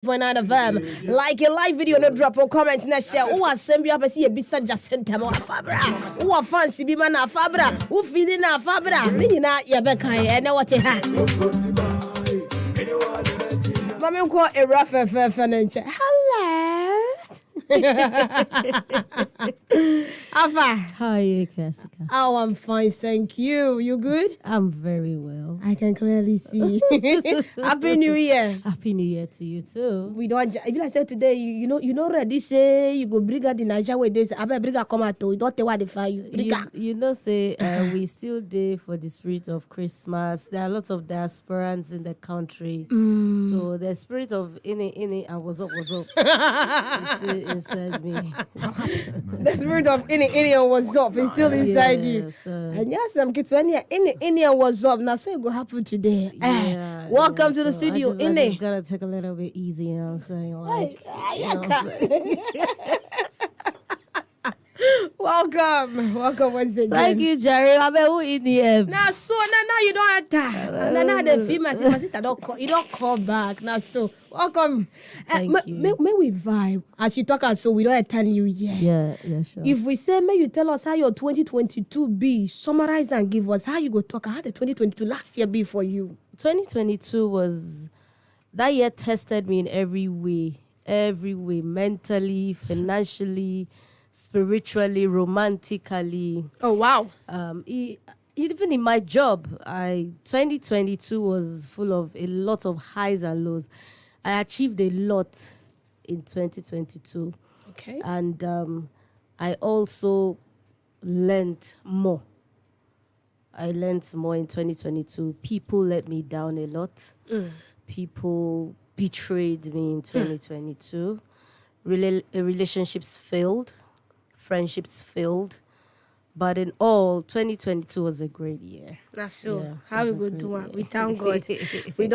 FM. Like a live video, no drop or comment next year. Who has sent you up and see a bisa Jacinta Fabra? Who are fancy be man Fabra? Who feeding a Fabra? Nina, ya beka, and know what it had. Mammy call a rough furniture. Hello. Afa. How are you, Akua Sika? Oh, I'm fine, thank you. You good? I'm very well. I can clearly see. Happy New Year. Happy New Year to you too. We don't. If I say today, you know, ready say you go bring out the Niger with this. I bring out come out. You don't tell what they fire you. You know, say we still there for the spirit of Christmas. There are lots of diasporans in the country, so the spirit of in and was up is still inside me. The spirit of in and was up is still inside you. And yes, I'm kids when you in and was up. Now say it go happen today. Welcome to the studio. I just gotta take a little bit easy. You know what I'm saying? Like, welcome once again. Thank you, Jerry. I'm in the end. Now you don't enter. Now the female sister you don't call back. Now so welcome. Thank you. May we vibe as you talk so we don't attend you yet. Yeah, sure. If we say may you tell us how your 2022 be, summarize and give us how you go talk. How the 2022 last year be for you? 2022 was that year tested me in every way, mentally, financially, spiritually, romantically. Oh wow. Even in my job, 2022 was full of a lot of highs and lows. I achieved a lot in 2022. Okay. And I also learned more. I learned more in 2022. People let me down a lot. People betrayed me in 2022. Relationships failed. Friendships failed. But in all, 2022 was a great year. That's so. Yeah, how we go do it? We thank God. we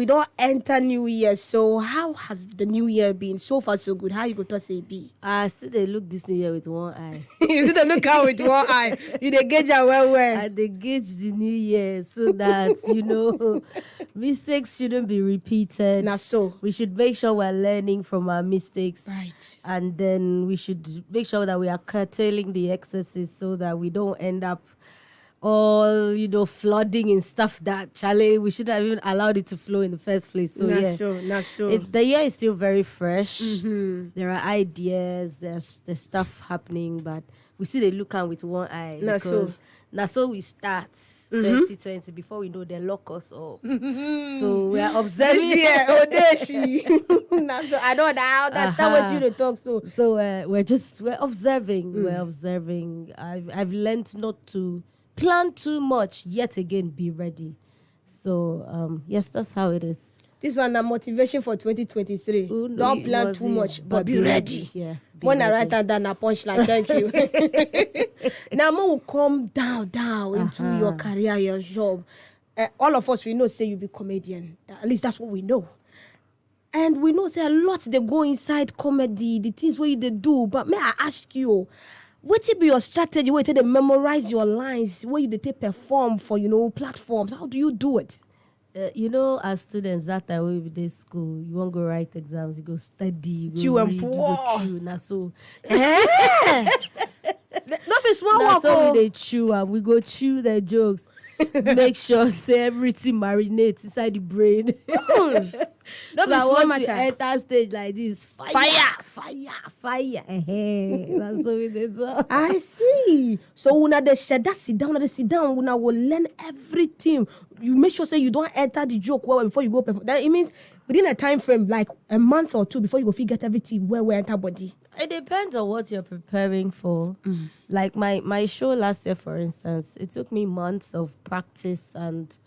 don't enter New Year. So how has the New Year been? So far so good. How you go to say be? I still they look this New Year with one eye. You still look out with one eye. You dey gauge well. And they gauge the New Year so that mistakes shouldn't be repeated. That's so. We should make sure we're learning from our mistakes. Right. And then we should make sure that we are curtailing the excesses so that we don't end up all, flooding in stuff that, Charlie, we shouldn't have even allowed it to flow in the first place. So, Not so. The year is still very fresh. Mm-hmm. There are ideas, there's stuff happening, but we still look at with one eye. That's so we start 2020 before we know they lock us up. So we are observing. I don't know. That's what you talk so. So we're observing. We're observing. I've learned not to plan too much. Yet again, be ready. So yes, that's how it is. This one a motivation for 2023. Don't plan too much, but be ready. Yeah. When I write that down, a punchline. Thank you. Now, we'll come down into your career, your job. All of us, we know, say you be comedian. At least that's what we know. And we know there are lots they go inside comedy, the things where they do. But may I ask you, what be your strategy? Where they memorize your lines? Where you they perform for platforms? How do you do it? As students, that time we be in school, you won't go write exams, you go study, you go chew read, and you go chew. Now so, not be small now work. So we chew and we go chew the jokes. Make sure say everything marinates inside the brain. Not so be small once you matter. enter stage like this, fire. That's so we did. I see. So when they sit down, when I will learn everything. You make sure say you don't enter the joke well before you go perform. That it means within a time frame like a month or two before you go figure everything well enter body. It depends on what you're preparing for. Like my show last year, for instance, it took me months of practice and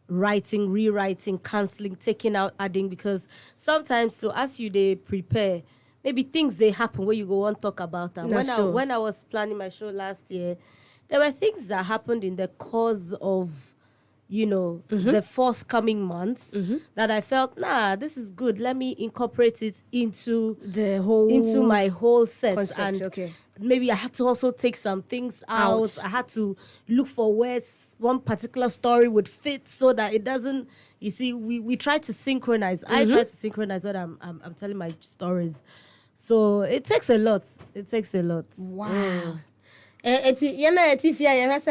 writing, rewriting, cancelling, taking out, adding, because sometimes as they prepare, maybe things they happen where you go and talk about them. When I was planning my show last year, there were things that happened in the course of the forthcoming months, that I felt, this is good. Let me incorporate it into my whole set. Concept, and okay. maybe I had to also take some things out. I had to look for where one particular story would fit so that it doesn't. You see, we try to synchronize. I try to synchronize what I'm telling my stories. So it takes a lot. Wow.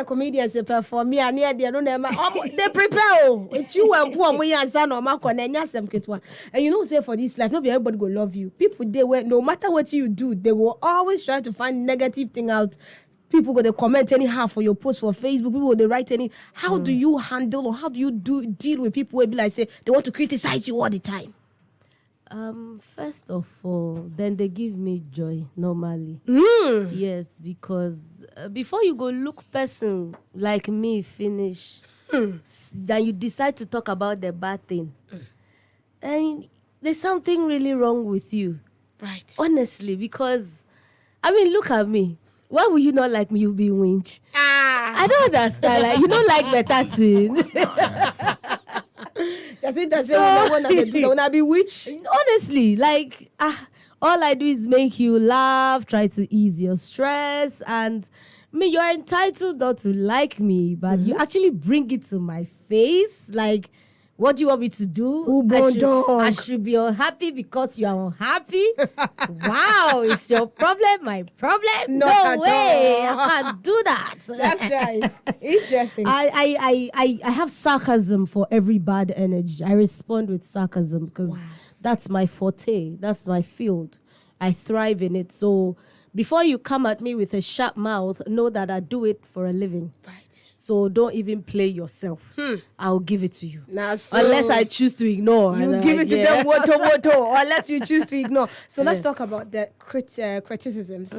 Comedians perform me and they prepare. It's you and poor me and son or Marco and and say for this life, not everybody will love you. People they will, no matter what you do, they will always try to find negative thing out. People go to comment anyhow for your post for Facebook. People they write any. How do you handle or how do you deal with people who be like say they want to criticize you all the time? First of all, then they give me joy normally. Yes, because before you go look person like me finish, then you decide to talk about the bad thing, and there's something really wrong with you. Right. Honestly, because look at me. Why would you not like me? You be winch. I don't understand. Like you don't like better things. Jacinta say when I be witch. Honestly, like all I do is make you laugh, try to ease your stress, and you're entitled not to like me, but you actually bring it to my face. Like, what do you want me to do? I should be unhappy because you are unhappy. Wow, it's your problem, my problem? No way, I can't do that. That's right. Interesting. I have sarcasm for every bad energy. I respond with sarcasm because that's my forte. That's my field. I thrive in it. So before you come at me with a sharp mouth, know that I do it for a living. Right. So don't even play yourself. I'll give it to you. So unless I choose to ignore. You give it to them, or unless you choose to ignore. So let's talk about the criticisms.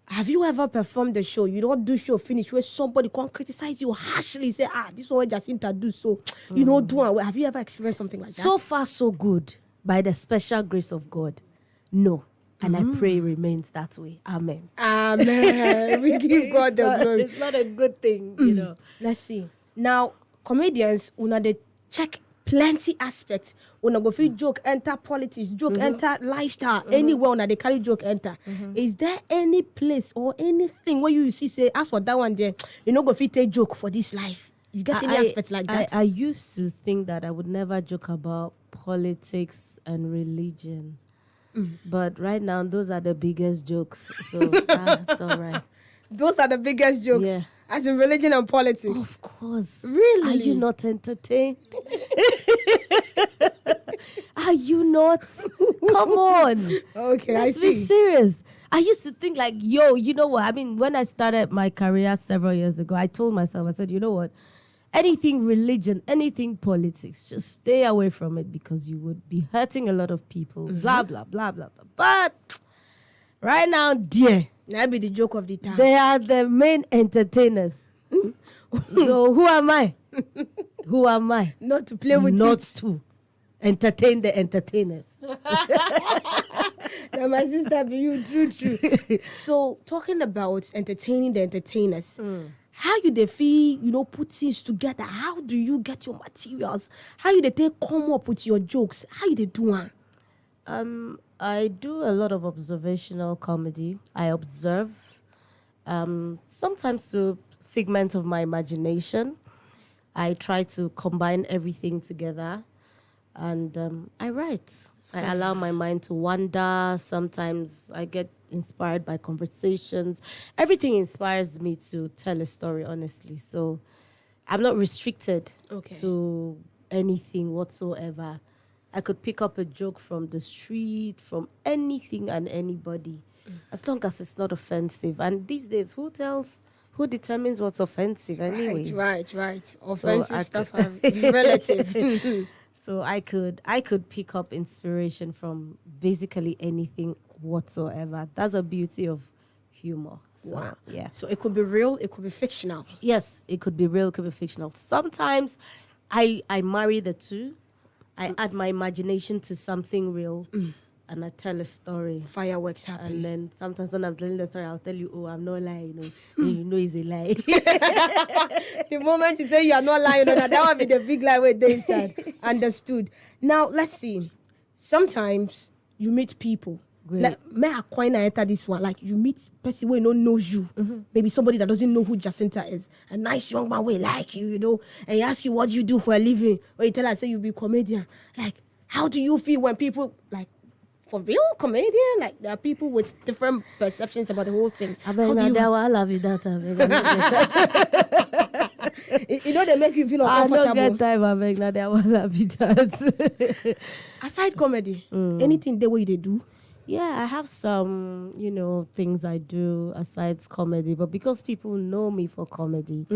Have you ever performed a show? You don't do show finish where somebody can't criticize you harshly, say, this is what Jacinta do, so you know, do it. Have you ever experienced something like that? So far, so good. By the special grace of God. No. And I pray it remains that way. Amen. Amen. We give God the glory. It's not a good thing, you know. Let's see. Now, comedians, they check plenty aspects. Go feel joke enter politics, joke enter lifestyle, anywhere they carry joke enter. Is there any place or anything where you see say, as for that one there, go fit take joke for this life? You get any aspects like that? I used to think that I would never joke about politics and religion. But right now, those are the biggest jokes. So it's all right. Those are the biggest jokes? Yeah. As in religion and politics? Of course. Really? Are you not entertained? Are you not? Come on. Okay, Let's be serious. I used to think like, you know what? When I started my career several years ago, I told myself, I said, you know what? Anything religion, anything politics, just stay away from it because you would be hurting a lot of people. Blah, blah, blah, blah, blah. But right now, dear. That be the joke of the town. They are the main entertainers. So who am I? Who am I? Not to play with Not to entertain the entertainers. Now, my sister, be you true. So talking about entertaining the entertainers, how you they feel, put things together? How do you get your materials? How you they come up with your jokes? How you they do it? I do a lot of observational comedy. I observe, sometimes to figment of my imagination. I try to combine everything together, and I write. I allow my mind to wander. Sometimes I get inspired by conversations. Everything inspires me to tell a story, honestly. So I'm not restricted to anything whatsoever. I could pick up a joke from the street, from anything and anybody, as long as it's not offensive. And these days, who determines what's offensive anyway? Right. Offensive stuff are relative. So I could pick up inspiration from basically anything whatsoever. That's the beauty of humor. So, wow. Yeah. So it could be real, it could be fictional. Yes, it could be real, it could be fictional. Sometimes I marry the two. I add my imagination to something real. and I tell a story. Fireworks happen. And then sometimes when I'm telling the story, I'll tell you, oh, I'm not lying. And you know it's a lie. The moment you say you are not lying, that will be the big lie where they inside. Understood. Now, let's see. Sometimes you meet people. Great. Like, may I coin enter this one? Like, you meet person who don't knows you. Maybe somebody that doesn't know who Jacinta is. A nice young man will like you, and he asks you what you do for a living. Or you tell her, say you be a comedian. Like, how do you feel when people, like, for real comedian? Like, there are people with different perceptions about the whole thing. I love you that. They make you feel uncomfortable. I don't get time, I love you that. Aside comedy, anything the way they do? Yeah, I have some, things I do aside comedy, but because people know me for comedy,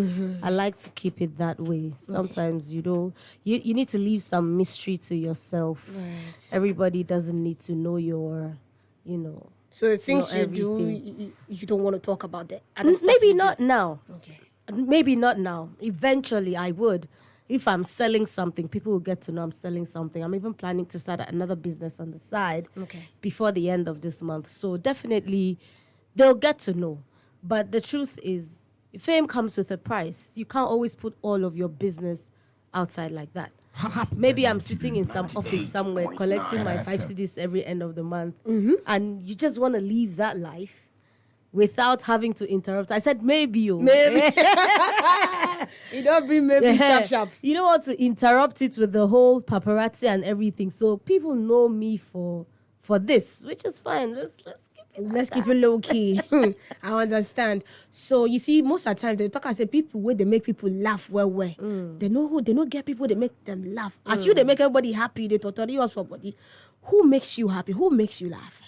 I like to keep it that way. Sometimes, you need to leave some mystery to yourself. Right. Everybody doesn't need to know your, So the things you everything. do, you don't want to talk about that. Maybe not now. Okay. Maybe not now. Eventually, I would. If I'm selling something, people will get to know I'm selling something. I'm even planning to start another business on the side before the end of this month. So definitely, they'll get to know. But the truth is, fame comes with a price. You can't always put all of your business outside like that. Maybe I'm sitting in some office somewhere collecting my 5 CDs every end of the month. And you just want to live that life without having to interrupt. I said maybe. Maybe. You don't bring maybe sharp. You don't want to interrupt it with the whole paparazzi and everything. So people know me for this, which is fine. Let's keep it low key. I understand. So you see, most of the time they talk and say people where they make people laugh well. They know get people, they make them laugh. As you they make everybody happy, they totally us for body. Who makes you happy? Who makes you laugh?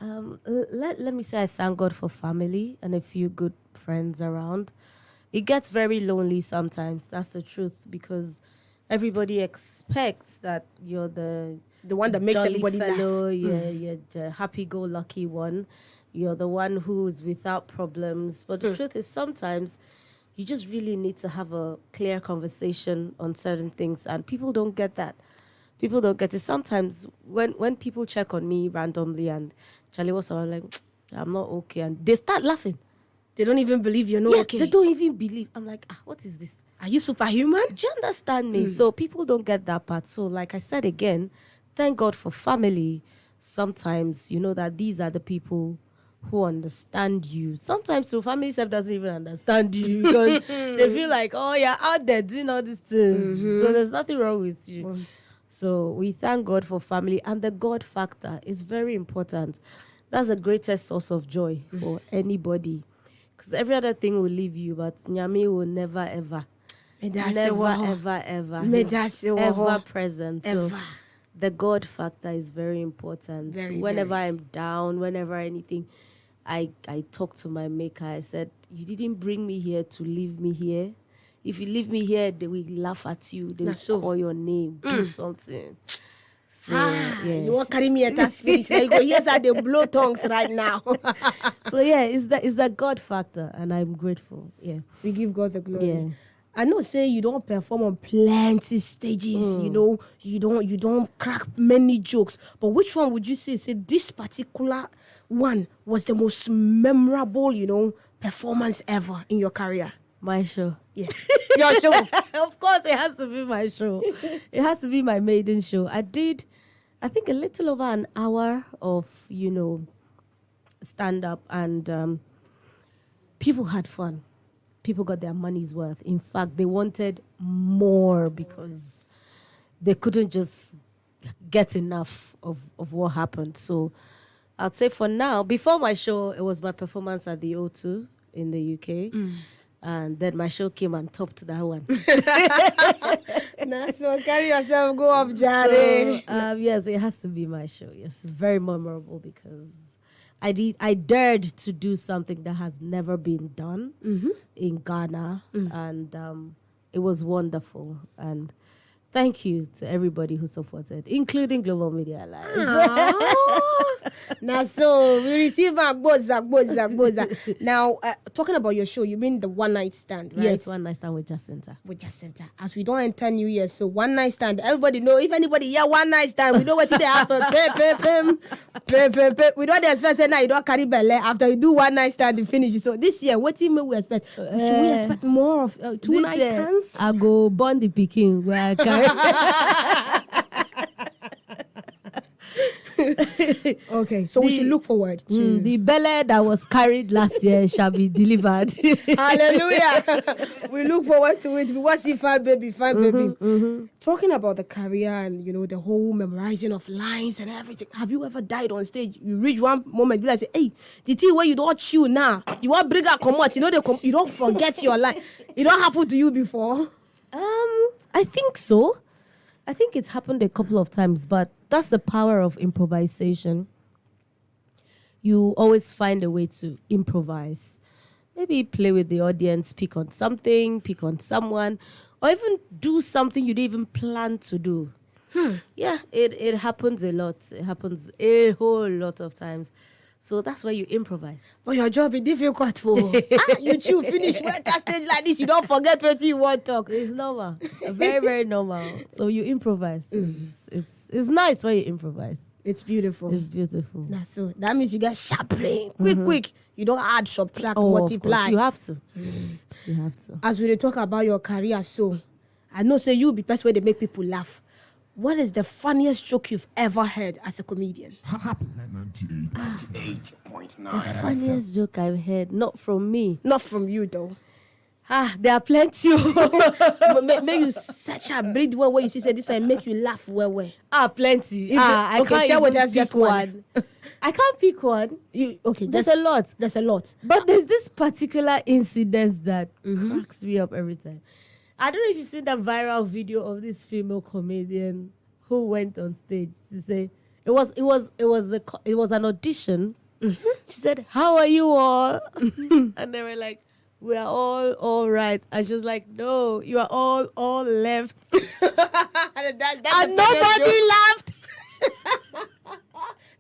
Let me say I thank God for family and a few good friends around. It gets very lonely sometimes. That's the truth, because everybody expects that you're the one that makes everybody fellow, laugh. You're the happy-go-lucky one. You're the one who's without problems. But the truth is, sometimes you just really need to have a clear conversation on certain things, and people don't get that. People don't get it. Sometimes when people check on me randomly and Charlie was like, I'm not okay, and they start laughing. They don't even believe you're not okay. They don't even believe. I'm like, what is this? Are you superhuman? Do you understand me? So people don't get that part. So like I said again, thank God for family. Sometimes you know that these are the people who understand you. Sometimes your family self doesn't even understand you because they feel like, oh, you're out there doing all these things. So there's nothing wrong with you. So we thank God for family, and the God factor is very important. That's the greatest source of joy for anybody. Because every other thing will leave you, but Nyame will never, ever. Ever present. Ever. So the God factor is very important. Whenever I'm down, whenever anything, I talk to my maker. I said, you didn't bring me here to leave me here. If you leave me here, they will laugh at you. They will call your name, do something. So, you want to carry me at that spirit. You go, yes, I they blow tongues right now. So it's the God factor, and I'm grateful. Yeah, we give God the glory. Yeah. I know, say you don't perform on plenty stages. You don't crack many jokes. But which one would you say this particular one was the most memorable, performance ever in your career? My show. Yeah. Your show. Of course, it has to be my show. It has to be my maiden show. I did, I think, a little over an hour of, stand-up, and people had fun. People got their money's worth. In fact, they wanted more because they couldn't just get enough of what happened. So I'd say for now, before my show, it was my performance at the O2 in the UK. And then my show came and topped that one. So carry yourself, go up, Jare. So, yes, it has to be my show. Yes, very memorable because I dared to do something that has never been done in Ghana, and it was wonderful. And thank you to everybody who supported, including Global Media Live. Now, so we receive a boza. Now, talking about your show, you mean the one night stand, right? Yes, one night stand with Jacinta. As we don't enter New Year, so one night stand. Everybody know, if anybody one night stand, we know what they happen. We don't expect that now you don't carry belly after you do one night stand, you finish. So this year, what team we expect? Should we expect more of 2 night stands? I go burn the picking where I carry. Okay, so we should look forward to the belly that was carried last year shall be delivered. Hallelujah. We look forward to it. We want to see fine baby. Talking about the career and the whole memorizing of lines and everything. Have you ever died on stage? You reach one moment, you like say, hey, the thing where you don't chew now, you want bring out come out, you don't forget your line. It don't happen to you before? I think so. I think it's happened a couple of times, but that's the power of improvisation. You always find a way to improvise. Maybe play with the audience, pick on something, pick on someone, or even do something you didn't even plan to do. Yeah, it happens a lot. It happens a whole lot of times. So that's why you improvise. But your job is difficult for you chew finish work at stage like this. You don't forget what you want to talk. It's normal. Very, very normal. So you improvise. It's nice when you improvise. It's beautiful. It's beautiful. That's so. That means you get sharp brain. Quick. You don't add, subtract, multiply. Of course. You have to. You have to. As we talk about your career, so I know say you be best way to make people laugh. What is the funniest joke you've ever heard as a comedian? 98.9. The funniest joke I've heard, not from me. Not from you, though. There are plenty. Make you such a breed where you see say this one make you laugh well. Plenty. I can't share with us just one. I can't pick one. There's a lot. There's a lot. But there's this particular incident that cracks me up every time. I don't know if you've seen that viral video of this female comedian who went on stage to say it was an audition. She said, "How are you all?" And they were like, "We are all right." And she was like, "No, you are all left." And nobody laughed.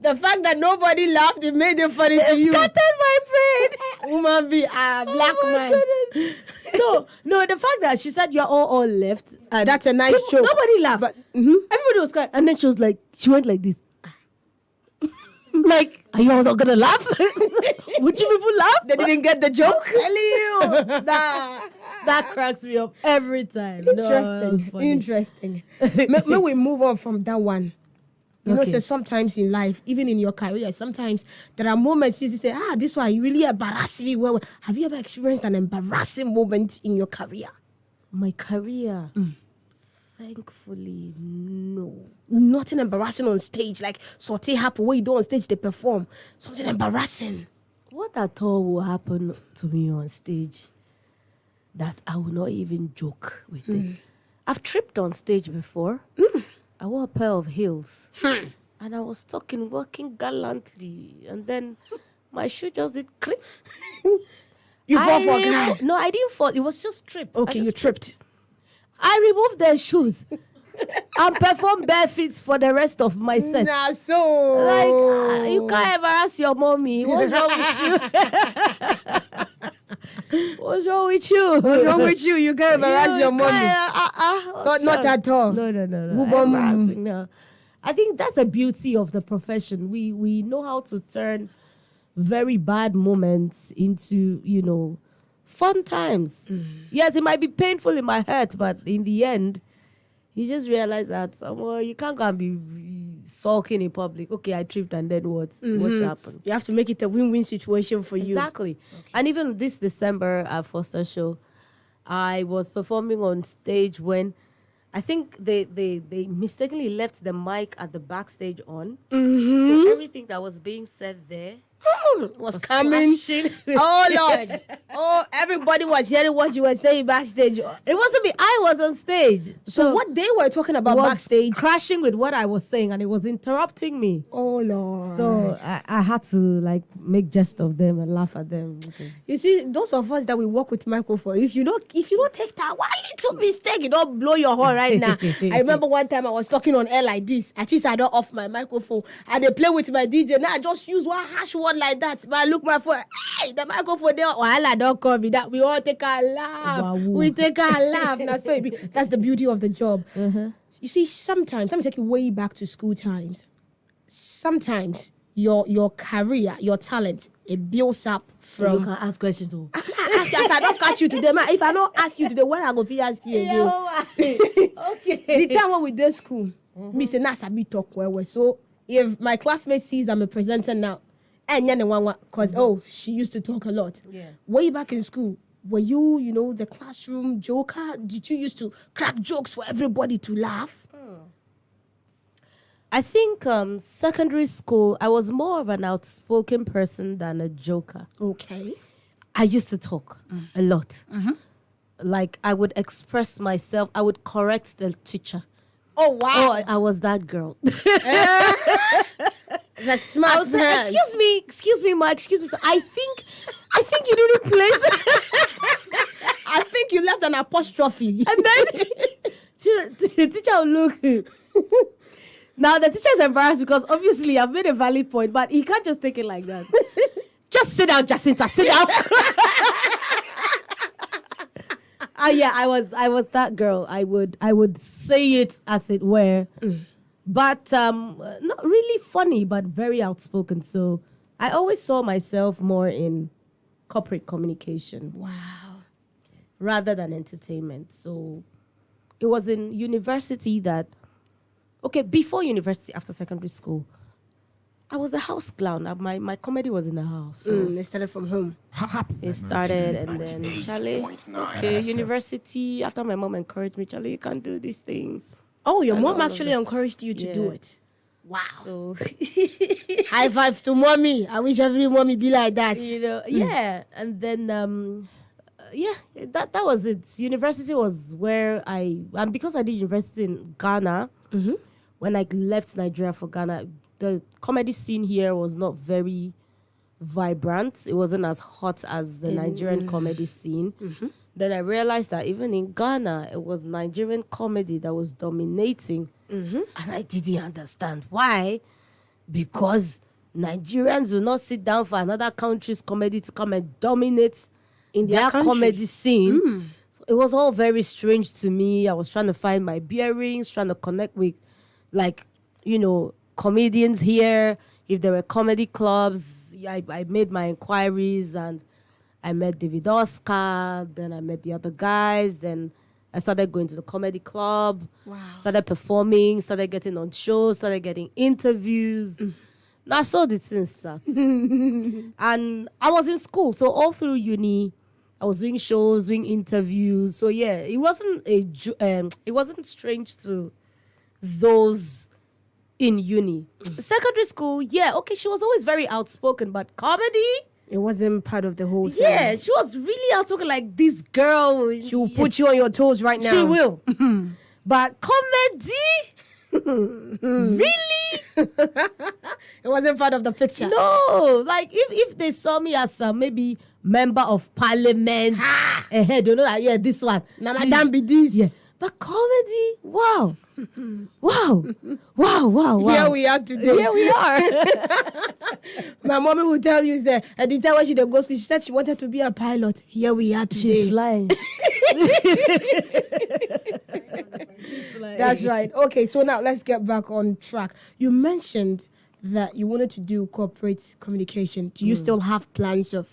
The fact that nobody laughed, it made it funny to you. Scattered my brain. Woman be a black man. Goodness. No, the fact that she said you're all left. And that's a nice joke. Nobody laughed. But everybody was crying. And then she went like this. Like, are you all not gonna laugh? Would you people laugh? They didn't get the joke. Tell you. That cracks me up every time. Interesting. May we move on from that one? You know, so sometimes in life, even in your career, sometimes there are moments you say, this one really embarrassed me. Well, have you ever experienced an embarrassing moment in your career? My career? Thankfully, no. Nothing embarrassing on stage, like something happen when you do on stage, they perform. Something embarrassing. What at all will happen to me on stage that I will not even joke with it? I've tripped on stage before. I wore a pair of heels and I was walking gallantly, and then my shoe just did click. You fall for ground? No, I didn't fall. It was just tripped. Okay, you tripped. I removed their shoes and performed bare feet for the rest of my set. Nah, so you can't embarrass your mommy. What's wrong with you? What's wrong with you? What's wrong with you? You can't embarrass your mommy. Not at all. No. Embarrassing, no. I think that's the beauty of the profession. We know how to turn very bad moments into, fun times. Yes, it might be painful in my heart, but in the end, you just realize that you can't go and be sulking in public. Okay, I tripped, and then what happened? You have to make it a win-win situation for you. Exactly. Okay. And even this December at Foster Show, I was performing on stage when I think they mistakenly left the mic at the backstage on. So everything that was being said there was coming. Oh, Lord. Oh, everybody was hearing what you were saying backstage. It wasn't me. I was on stage. So what they were talking about backstage? Crashing with what I was saying, and it was interrupting me. Oh, Lord. So I had to make jest of them and laugh at them. You see, those of us that we work with microphone, if you don't take that one little mistake, you don't blow your horn right now. I remember one time I was talking on air like this. At least I don't off my microphone. And they play with my DJ. Now I just use one harsh word like that. But I look my phone. Hey, the microphone there. I don't call me that. We all take a laugh. Wow. We take a laugh. That's the beauty of the job. You see, sometimes, let me take you way back to school times. Sometimes your career, your talent, it builds up from. You can ask questions. Oh. If I don't catch you today, man, if I don't ask you today, when I go fit ask you again? Okay. The time when we did school, me say na sabi talk well. So if my classmate sees I'm a presenter now, and because she used to talk a lot. Yeah. Way back in school, were you the classroom joker? Did you used to crack jokes for everybody to laugh? I think secondary school, I was more of an outspoken person than a joker. Okay. I used to talk a lot. Like, I would express myself. I would correct the teacher. Oh, wow. Oh, I was that girl. That's smart. I was like, excuse me, ma, excuse me. So I think you didn't place. I think you left an apostrophe. And then the teacher will look. Now, the teacher is embarrassed because obviously I've made a valid point, but he can't just take it like that. Just sit down, Jacinta, sit down. Yeah, I was that girl. I would say it as it were. But not really funny, but very outspoken. So I always saw myself more in corporate communication. Wow. Rather than entertainment. So it was in university that, before university, after secondary school, I was the house clown. My comedy was in the house. So It started from home. it started, and then, Charlie, university, after my mom encouraged me, Charlie, you can't do this thing. Oh, your mom actually encouraged you to do Yeah. it. Wow. So, High five to mommy. I wish every mommy be like that. yeah. And then, that was it. University was where and because I did university in Ghana, when I left Nigeria for Ghana, the comedy scene here was not very vibrant. It wasn't as hot as the Nigerian comedy scene. Then I realized that even in Ghana, it was Nigerian comedy that was dominating. And I didn't understand why. Because Nigerians will not sit down for another country's comedy to come and dominate In their country. comedy scene. So it was all very strange to me. I was trying to find my bearings, trying to connect with, comedians here. If there were comedy clubs, I made my inquiries, and I met David Oscar. Then I met the other guys. Then I started going to the comedy club. Wow. Started performing, started getting on shows, started getting interviews. Now, so the thing starts. And I was in school, so all through uni, I was doing shows, doing interviews. So yeah, it wasn't strange to those in uni. Secondary school, she was always very outspoken, but comedy, It wasn't part of the whole thing. yeah, she was really outspoken, like this girl. She will put you on your toes right now. She will. But comedy, really? It wasn't part of the picture. No, like if they saw me as maybe member of parliament, they'll know that this one. Now, madam, be this. Yeah, but comedy, wow, wow. Here we are today. Here we are. My mommy will tell you that at the time when she did go school, she said she wanted to be a pilot. Here we are today. She's flying. That's right. Okay, so now let's get back on track. You mentioned that you wanted to do corporate communication. Do you still have plans of,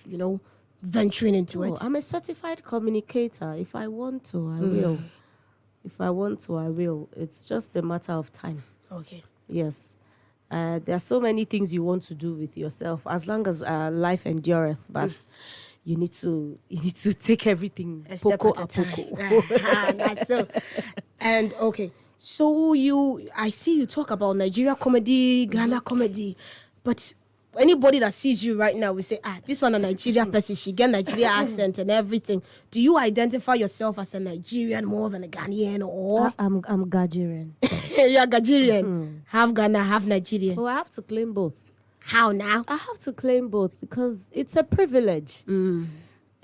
venturing into it? I'm a certified communicator. If I want to, I will. If I want to, I will. It's just a matter of time. Okay. Yes. There are so many things you want to do with yourself, as long as life endureth. But you need to take everything A step poco at a a time. poco. That's so. And okay, so I see you talk about Nigeria comedy, Ghana comedy, but anybody that sees you right now will say, this one a Nigerian person, she get Nigerian accent and everything. Do you identify yourself as a Nigerian more than a Ghanaian, or I'm Ghanaian. you're Nigerian? Half Ghana, half Nigerian. Well, I have to claim both. How now? I have to claim both because it's a privilege.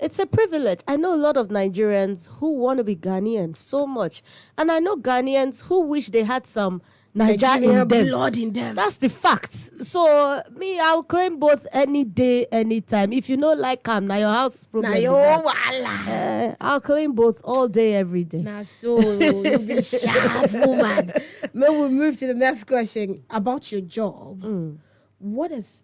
It's a privilege. I know a lot of Nigerians who want to be Ghanaian so much. And I know Ghanaians who wish they had some Nigerian in them. blood in them. That's the fact. So, me, I'll claim both any day, anytime. If you know like now your house problem. Now be yo that. wala. I'll claim both all day, every day. Now so you be sharp woman. May we move to the next question about your job. what is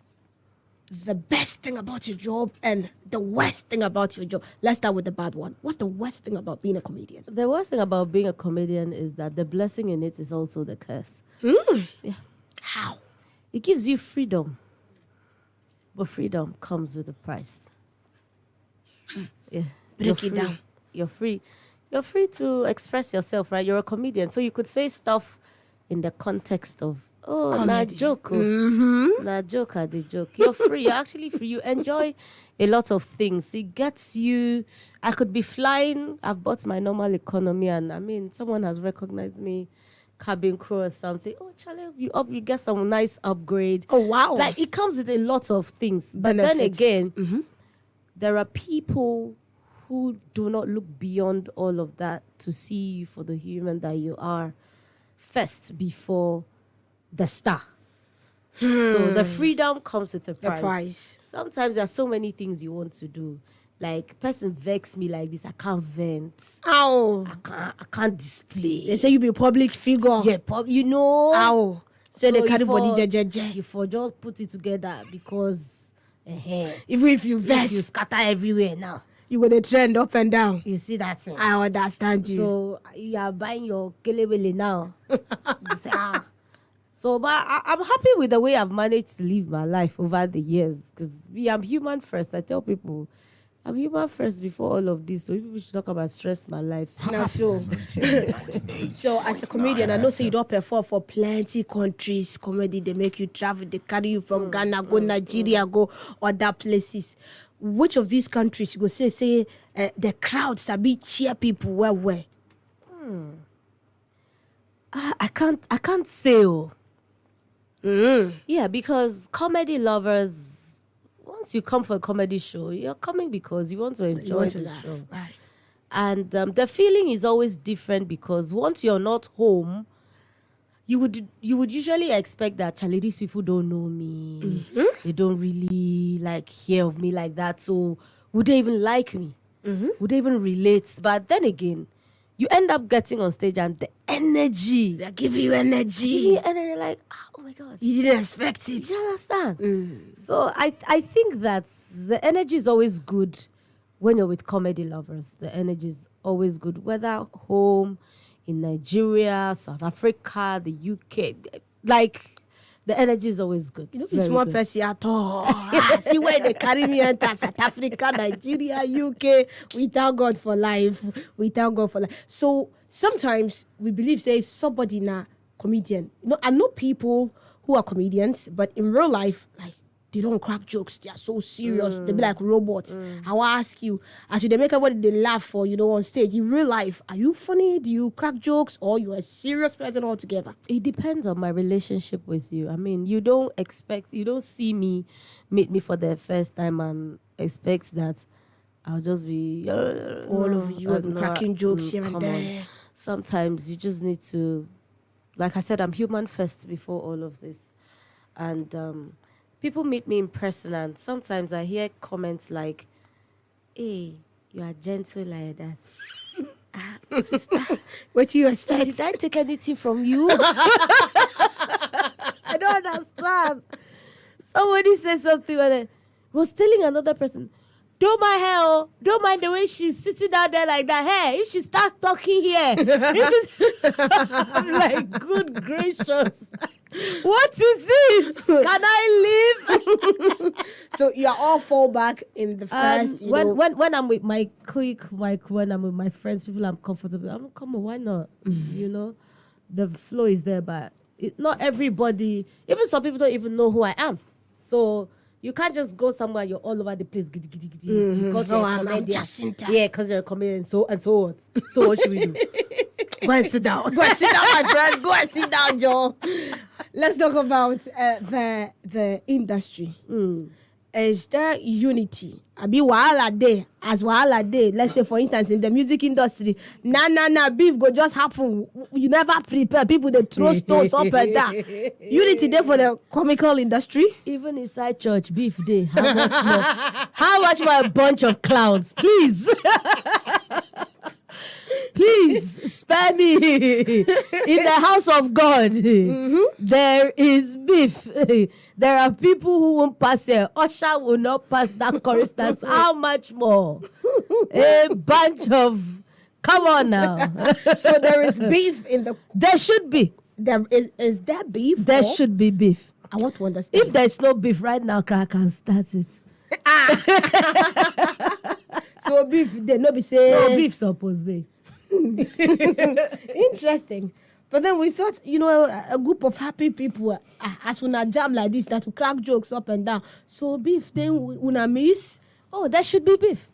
the best thing about your job and the worst thing about your job? Let's start with the bad one. What's the worst thing about being a comedian? The worst thing about being a comedian is that the blessing in it is also the curse. Yeah. How? It gives you freedom. But freedom comes with a price. Yeah. Break it down. You're free. You're free to express yourself, right? You're a comedian. So you could say stuff in the context of, na joke. Na joke, the joke. You're free. You're actually free. You enjoy a lot of things. It gets you. I could be flying. I've bought my normal economy, and I mean, someone has recognized me, cabin crew or something. Oh, Charlie, you get some nice upgrade. Oh, wow. Like, it comes with a lot of things. But Benefits. then again, there are people who do not look beyond all of that to see you for the human that you are first before the star. So the freedom comes with a price. The price. Sometimes there are so many things you want to do. Like, person vex me like this, I can't vent. Ow. I can't display. They say you be a public figure. Yeah, you know. Ow. So they carry body jejeje. You for just put it together because Even if you vex, you scatter everywhere now. you go the trend up and down. You see that thing? I understand you. So you are buying your kelewele now. You say, So, but I'm happy with the way I've managed to live my life over the years. Because I'm human first. I tell people, I'm human first before all of this. So people should not come and stress my life. Now, so as a comedian, I know say you don't perform for plenty countries. Comedy, they make you travel. They carry you from Ghana, go Nigeria, go other places. Which of these countries you go say the crowds sabi cheer people well? I can't say. Yeah, because comedy lovers, once you come for a comedy show, you're coming because you want to enjoy the show. Right. And the feeling is always different because once you're not home, you would usually expect that, Charlie, these people don't know me. They don't really hear of me like that. So would they even like me? Would they even relate? But then again, you end up getting on stage and the energy. They give you energy. And then you're like, oh my God. You didn't expect it. You understand? So I think that the energy is always good when you're with comedy lovers. The energy is always good, whether home, in Nigeria, South Africa, the UK. The energy is always good. You know, if it's one person at all. See where they carry me enter South Africa, Nigeria, UK. We thank God for life. So sometimes we believe, say, somebody na comedian. You know, I know people who are comedians, but in real life, they don't crack jokes. They are so serious. They be like robots. I will ask you, as they make everybody they laugh for, on stage, in real life, are you funny? Do you crack jokes? Or you a serious person altogether? It depends on my relationship with you. I mean, you don't see me, meet me for the first time and expect that I'll just be... all of you are cracking jokes here and there. Sometimes you just need to... Like I said, I'm human first before all of this. And... people meet me in person and sometimes I hear comments like, hey, you are gentle like that. Sister, what do you expect? Did I take anything from you? I don't understand. Somebody said something and I was telling another person, don't mind her, don't mind the way she's sitting down there like that. Hey, if she starts talking here, I'm like, good gracious. What is it? Can I leave? So you are all fall back in the first. When I'm with my clique, when I'm with my friends, people I'm comfortable. I'm come on, why not? The flow is there, but not everybody. Even some people don't even know who I am. So you can't just go somewhere. You're all over the place, because you're a comedian. Jacinta. Yeah, because you're a comedian. So what? So what should we do? Go and sit down. Go and sit down, my friend. Go and sit down, Joe. Let's talk about the industry. Is there unity? Abi wahala dey, as wahala dey. Let's say, for instance, in the music industry, beef go just happen. You never prepare. People they throw stones up and down. Unity there for the comical industry. Even inside church, beef day. How much more? How much more a bunch of clowns, please? Please spare me. In the house of God, there is beef. There are people who won't pass here. Usher will not pass that choristers. How much more? A bunch of... Come on now. So there is beef in the... There should be. There is there beef? There should be beef. I want to understand. If there's no beef right now, I can start it. So beef, they no be say... No beef suppose they. Interesting. But then we thought, a group of happy people, as we jam like this, that to crack jokes up and down. So beef, then we miss. Oh, there should be beef.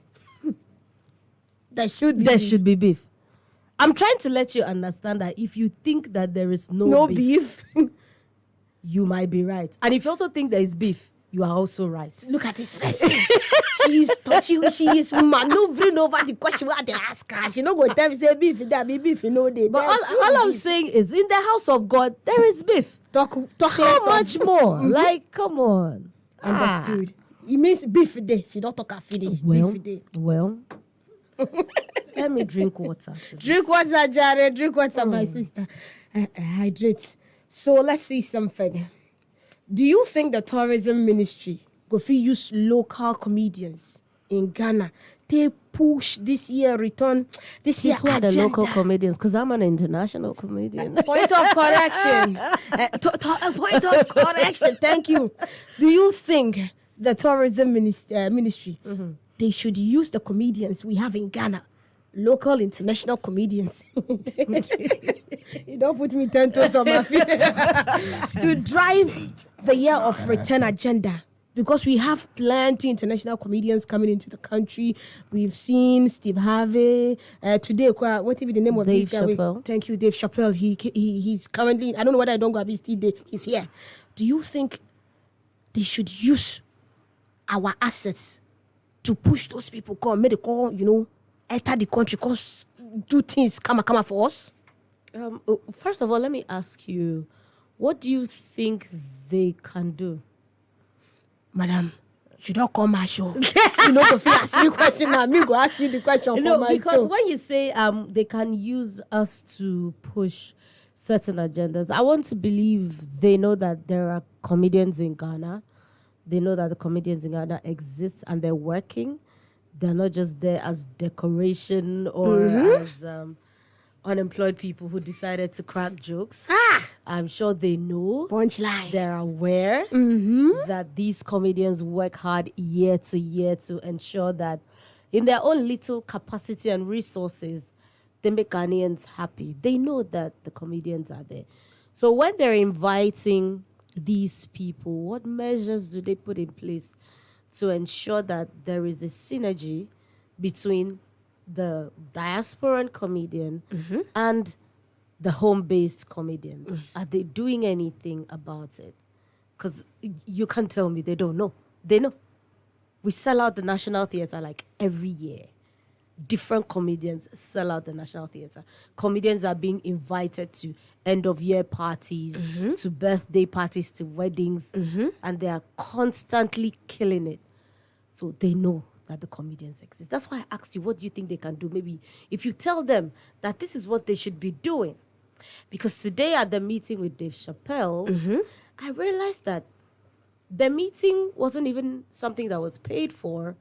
There should be beef. I'm trying to let you understand that if you think that there is no beef, you might be right. And if you also think there is beef, you are also right. Look at this person. She is maneuvering over the question what they ask her. She not going to tell me say beef, that be beef, they. But all I'm saying is, in the house of God, there is beef. Talk How much more? Like, come on. Understood. It means beef day. She don't talk and finish. Beef day. Well. Let me drink water. Drink water, Jared. Drink water, my sister. Hydrate. So let's see something. Do you think the tourism ministry go fit use local comedians in Ghana? They push this year return. This year who are the local comedians? Because I'm an international comedian. Point of correction. Point of correction. Thank you. Do you think the tourism ministry they should use the comedians we have in Ghana? Local, international comedians. You don't put me 10 toes on my feet. To drive the year of return agenda. Because we have plenty international comedians coming into the country. We've seen Steve Harvey. Today, what will be the name of Dave this guy? Chappelle. Thank you, Dave Chappelle. He's currently, I don't know whether I don't go, but he's here. Do you think they should use our assets to push those people, make the call, enter the country, cause do things, come for us? First of all, let me ask you, what do you think they can do? Madam, you don't call my show. You know, if you ask me a question now, me go ask me the question for my because show. when you say they can use us to push certain agendas, I want to believe they know that there are comedians in Ghana. They know that the comedians in Ghana exist and they're working. They're not just there as decoration or as unemployed people who decided to crack jokes. I'm sure they know. Punchline. They're aware that these comedians work hard year to year to ensure that in their own little capacity and resources, they make Ghanaians happy. They know that the comedians are there. So when they're inviting these people, what measures do they put in place to ensure that there is a synergy between the diasporan comedian and the home-based comedians? Are they doing anything about it? Because you can't tell me they don't know. They know. We sell out the National Theatre like every year. Different comedians sell out the National Theatre. Comedians are being invited to end-of-year parties, to birthday parties, to weddings, and they are constantly killing it. So they know that the comedians exist. That's why I asked you, what do you think they can do? Maybe if you tell them that this is what they should be doing. Because today at the meeting with Dave Chappelle, I realized that the meeting wasn't even something that was paid for,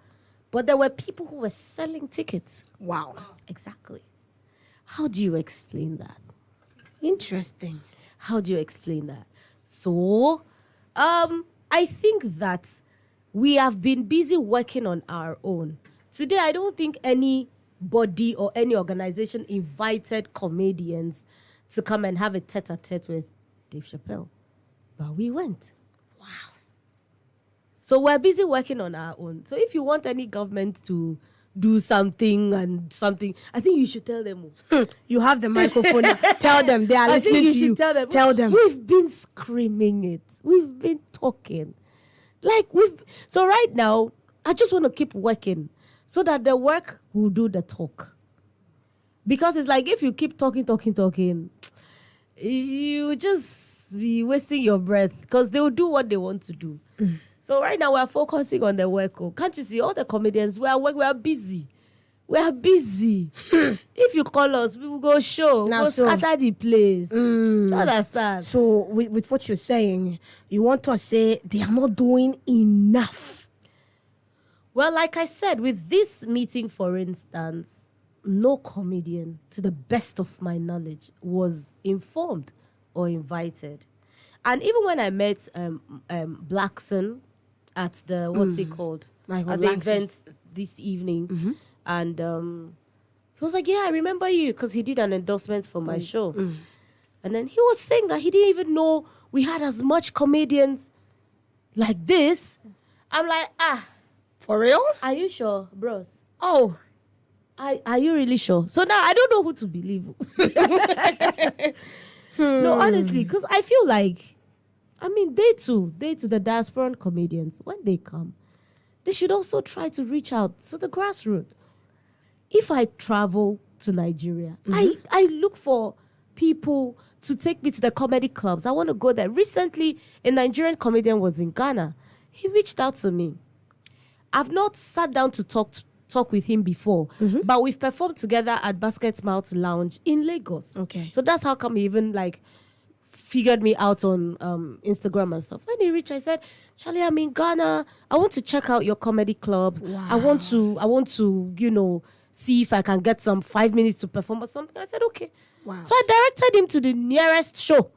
but there were people who were selling tickets. Wow. Exactly. How do you explain that? Interesting. How do you explain that? So, I think that we have been busy working on our own. Today, I don't think anybody or any organization invited comedians to come and have a tete-a-tete with Dave Chappelle. But we went. Wow. So we're busy working on our own. So if you want any government to do something, I think you should tell them. You have the microphone. Tell them. They are listening to you. Tell them. We've been screaming it. We've been talking. So right now, I just want to keep working so that the work will do the talk. Because it's like if you keep talking, you just be wasting your breath because they'll do what they want to do. So right now we're focusing on the work. Can't you see all the comedians? We are busy. We are busy. If you call us, we will go show. Now We'll so- scatter the place. Do you understand? So with what you're saying, you want to say they are not doing enough. Well, like I said, with this meeting, for instance, no comedian, to the best of my knowledge, was informed or invited. And even when I met Blackson at the, what's it called? Michael at the Blackson. event this evening, and he was like, yeah, I remember you, because he did an endorsement for my show. And then he was saying that he didn't even know we had as much comedians like this. I'm like, For real? are you sure, bros? Oh. Are you really sure? So now I don't know who to believe. No, honestly, because I feel like, I mean, they too, the diasporan comedians, when they come, they should also try to reach out to the grassroots. If I travel to Nigeria, I look for people to take me to the comedy clubs. I want to go there. Recently, a Nigerian comedian was in Ghana. He reached out to me. I've not sat down to talk with him before, but we've performed together at Basket Mouth Lounge in Lagos. Okay. So that's how come he even like figured me out on Instagram and stuff. When he reached, I said, Charlie, I'm in Ghana. I want to check out your comedy club. Wow. I want to, see if I can get some 5 minutes to perform or something. I said, okay. Wow. So I directed him to the nearest show.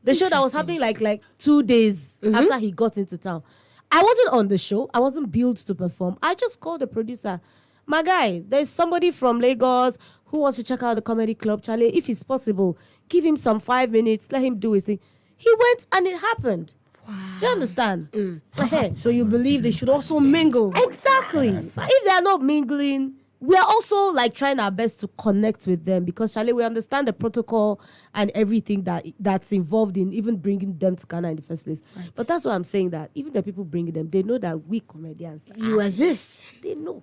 The show that was happening like 2 days after he got into town. I wasn't on the show. I wasn't billed to perform. I just called the producer. My guy, there's somebody from Lagos who wants to check out the comedy club. Charlie, if it's possible, give him some 5 minutes. Let him do his thing. He went and it happened. Wow. Do you understand? So you believe they should also mingle? Exactly. If they are not mingling, we are also like trying our best to connect with them, because Charlie, we understand the protocol and everything that's involved in even bringing them to Ghana in the first place. Right. But that's why I'm saying that even the people bringing them, they know that we comedians, You exist. they know.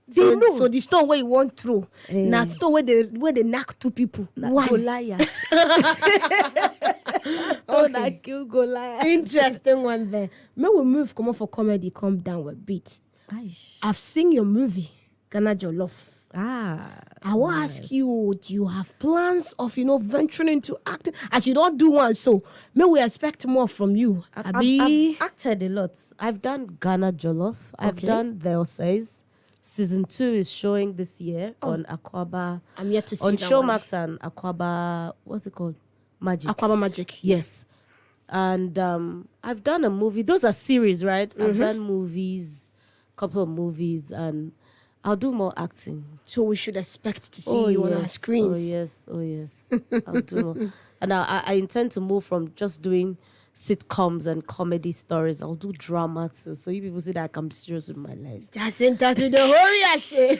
So the store where you want through, not store where they knock two people. One. Goliath. Okay. Kill Goliath. Interesting one there. May we move come on for comedy, come down a bit. I've seen your movie, Ghana Jollof. I will ask you, do you have plans of, venturing into acting? As you don't do one, so may we expect more from you? I've acted a lot. I've done Ghana Jollof. I've done The Osays. Season 2 is showing this year on Aquaba. I'm yet to see on that Showmax and Aquaba. What's it called? Magic. Aquaba Magic. Yes. And I've done a movie. Those are series, right? I've done movies, couple of movies, and I'll do more acting. So we should expect to see you on our screens. Oh yes. I'll do more. And I intend to move from just doing sitcoms and comedy stories. I'll do drama too. So you people see that I can be serious with my life. Jacinta to the warrior say.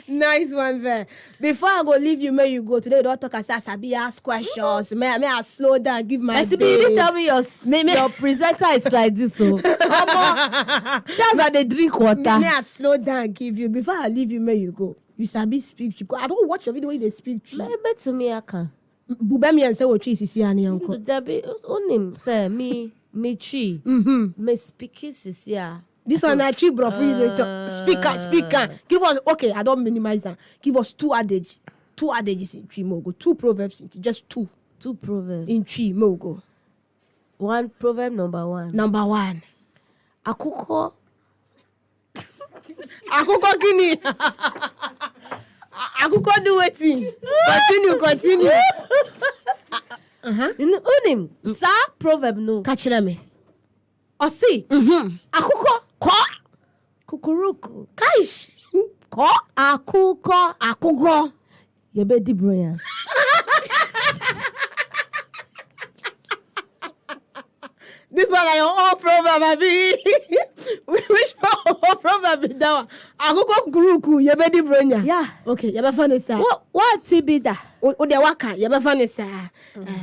Nice one there. Before I go leave you, may you go today. Don't talk as I be ask questions. May I slow down, give my SB, you didn't tell me your presenter is like this. So tell us they drink water. May I slow down, give you. Before I leave you, may you go. You sabi speak. I don't watch your video when they speak. Maybe to me I can. Bubemi and say what she is here, uncle. Debbie, onim say me tree. Me speaking sisia. This one I tree bro for you later. Speaker. Give us I don't minimize that. Give us two adages in tree mogo. 2 proverbs in just 2. 2 proverbs in tree mogo. 1 proverb number 1. Number 1. Akuko Guinea. Akuko do wetin. Continue. Unim. Sa proverb no. Catch me. Osi. Akuko. Ko. Kukuruku. Kaish. Ko. Akuko. Yebe di broya. This one are your own proverb, abi. Which proverb is that one? Akuko kukuruku. Yebe di bronya. Yeah. Okay. Yebe funny sir. What tibida? O de waka. Yebe funny sir.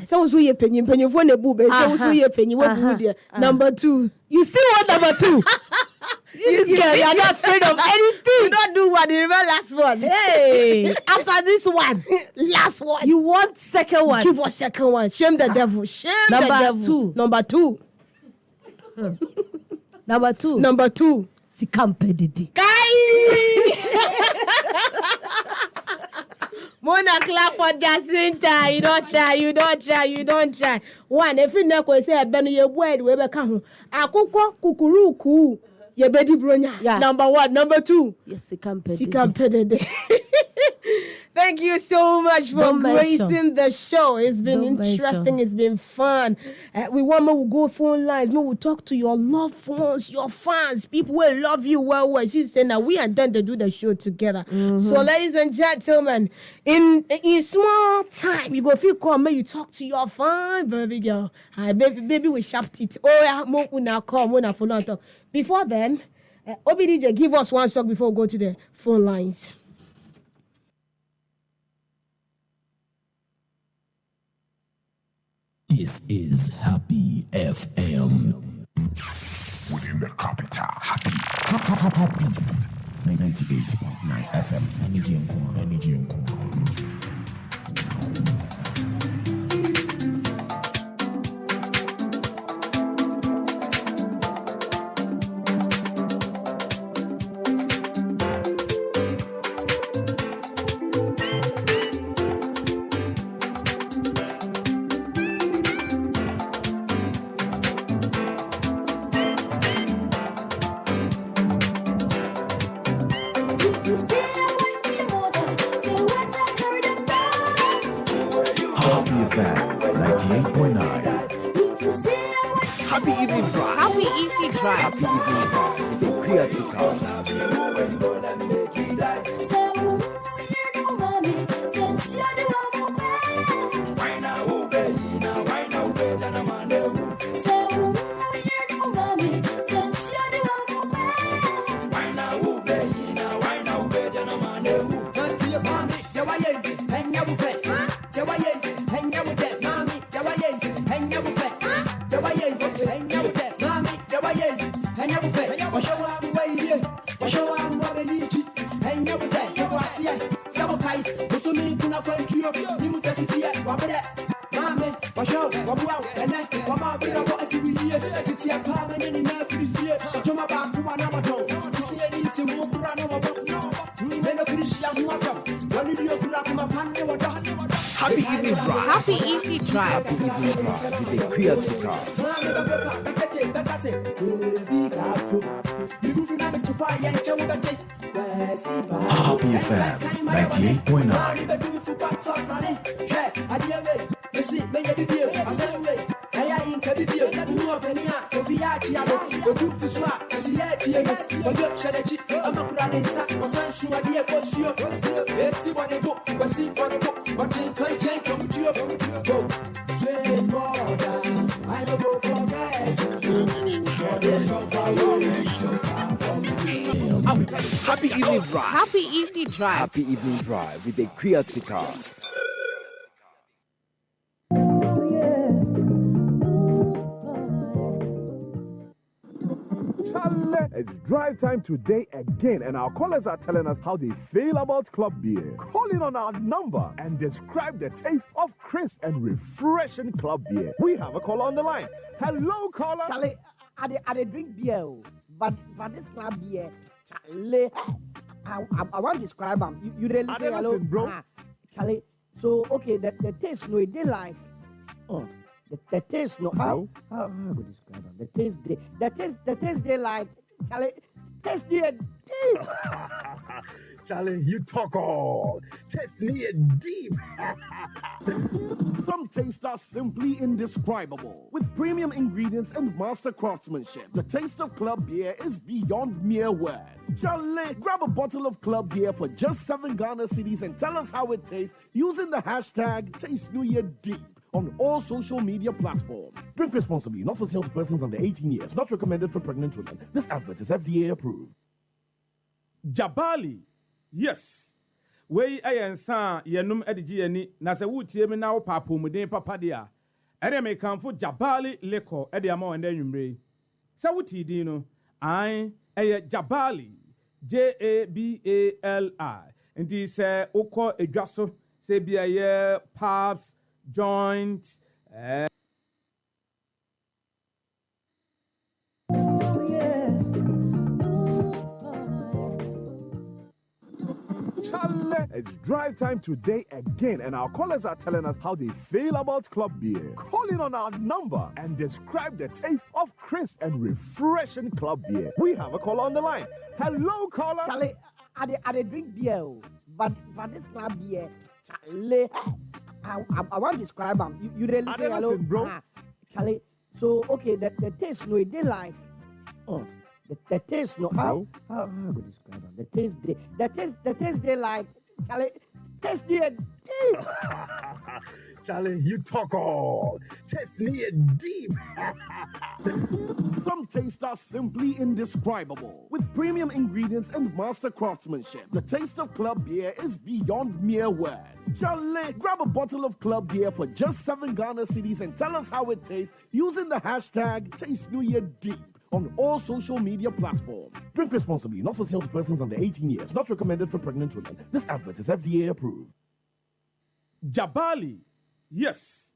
So usu ye penny for ne bube. So usu ye penny. What do there? Number 2. You still want number 2? You girl, you're not afraid of anything. You don't do one. You remember last one. Hey, after this one, last one. you want second one? Give us second one. Shame the devil. Shame Number the devil. 2. Number 2. Number 2. Number 2. Sikampe didi. Guys. Mona clap for Jacinta. You don't try. One, if you never say Ben ye word we be come. Akoko kukuruku. Ye bedi bronya. Yeah. Number 1, number 2. Yes, Sikampede. Thank you so much for gracing the show. It's been interesting. It's been fun. We want more go phone lines. We will talk to your loved ones, your fans, people will love you well. She's saying that we intend to do the show together. So, ladies and gentlemen, in small time, you go feel come, you talk to your fine baby girl. Baby with sharp teeth. Oh, yeah, more now come, more now talk. Before then, OBDJ, give us one song before we go to the phone lines. This is Happy FM. Within the capital, Happy. 98.9 FM. Energy and core. Happy evening drive. Happy evening drive. Happy evening drive. With Akua Sika. Happy evening drive. Happy evening drive. Happy evening drive with Akua Sika. Happy FM 98.9. Happy evening drive. Happy evening drive. Happy evening drive with Akua Sika. It's drive time today again, and our callers are telling us how they feel about club beer. Call in on our number and describe the taste of crisp and refreshing club beer. We have a caller on the line. Hello, caller. Charlie, I drink beer, but this club beer, Charlie, I want to describe them. You really say hello, listen, bro. Charlie. So okay, the taste, no, they like. The taste, no. How go describe them? The taste, they like. Charlie, taste they deep. Charlie, you talk all. Taste me deep. Some taste are simply indescribable. With premium ingredients and master craftsmanship, the taste of club beer is beyond mere words. Charlie, grab a bottle of club beer for just 7 Ghana cedis and tell us how it tastes using the hashtag #TasteNewYearDeep on all social media platforms. Drink responsibly, not for sale to persons under 18 years, not recommended for pregnant women. This advert is FDA approved. Jabali, yes. We ayensa yenum ediji yani na se wutie me na wo papomuden papa dia. Ere me kanfo Jabali leko ede ama wende nwumre. Se wuti din no, ai eye Jabali, Jabali. Nti se ukọ edwaso se bia ye pubs, joints, Charlie, it's drive time today again, and our callers are telling us how they feel about club beer. Call in on our number and describe the taste of crisp and refreshing club beer. We have a caller on the line. Hello, caller. Charlie, I drink beer, but this club beer, Charlie, I want to describe them. You really say hello, listen, bro. Charlie. So okay, the taste, no, they like. The taste, no. How go describe them? The taste, they like. Charlie, taste the Charlie, you talk all. Taste me deep. Some tastes are simply indescribable. With premium ingredients and master craftsmanship, the taste of club beer is beyond mere words. Charlie, grab a bottle of club beer for just 7 Ghana cedis and tell us how it tastes using the hashtag #TasteNewYearDeep on all social media platforms. Drink responsibly, not for sale to persons under 18 years, not recommended for pregnant women. This advert is FDA approved. Jabali, yes.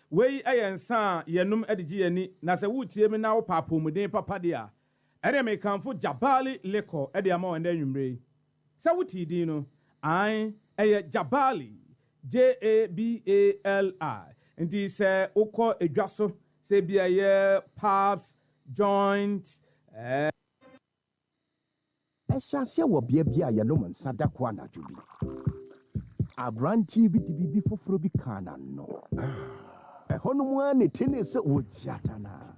Wei ayensa yenum ediji yeni na se wutie me na wo papomuden papa dia. Ere me kanfo Jabali leko ede ama wende nwumre. Se wuti din no, ai eye Jabali, Jabali. Nti se ukọ edwaso se bia ye pubs, joints, Eshansia wo bia bia ya no mansa da kwa na dwobi. Abranchi bi dibibi foforo bi kana no. Ehonomu ane tene se wo jatana.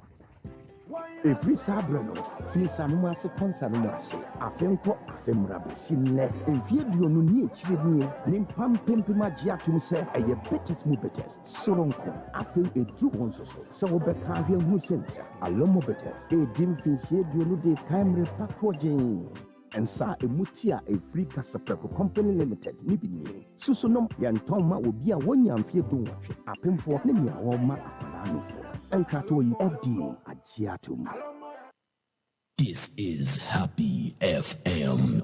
Every sabre no, fi sanu ase konsa no ase. Afenko afemra besinne. Enfie duonu ni echire ni ni mpampempe magiatum se eye betes mu betes. Soronko afe edu wonso so. Se wo be ka hwe hu sentra. Alomo betes. E dim fi hie duonu de kaimre pakwojen. And sa emutia a free Casapreco Company Limited, Nibini. Susunum Yantoma will be a 1 year fear doing a pin for Nimia Woma Apananofo. And Kratoi FDA at Giatum. This is Happy FM.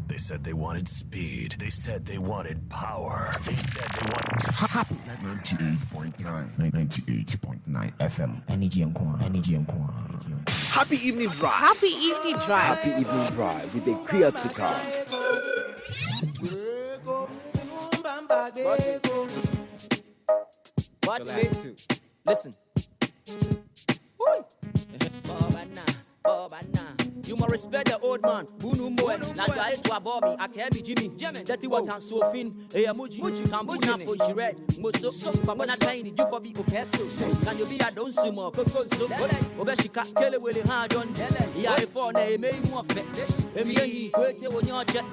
They said they wanted speed. They said they wanted power. They said they wanted Happy 98.9 FM. Energy and Kwan. Happy evening drive. Happy evening drive. Happy evening drive with the Akua Sika. What? Listen. You must respect the old man. Bunu moe. Na do I to above me. I can't be Jimmy. That what can so fin. Hey, Muji. Kambuna for she red. Moso. Papa na tiny. You for be okay. So can you be a don't sumo? Coco so. Obeshika. Kele will hard on. Yeah, for na may more fit. Emi wait on your jet.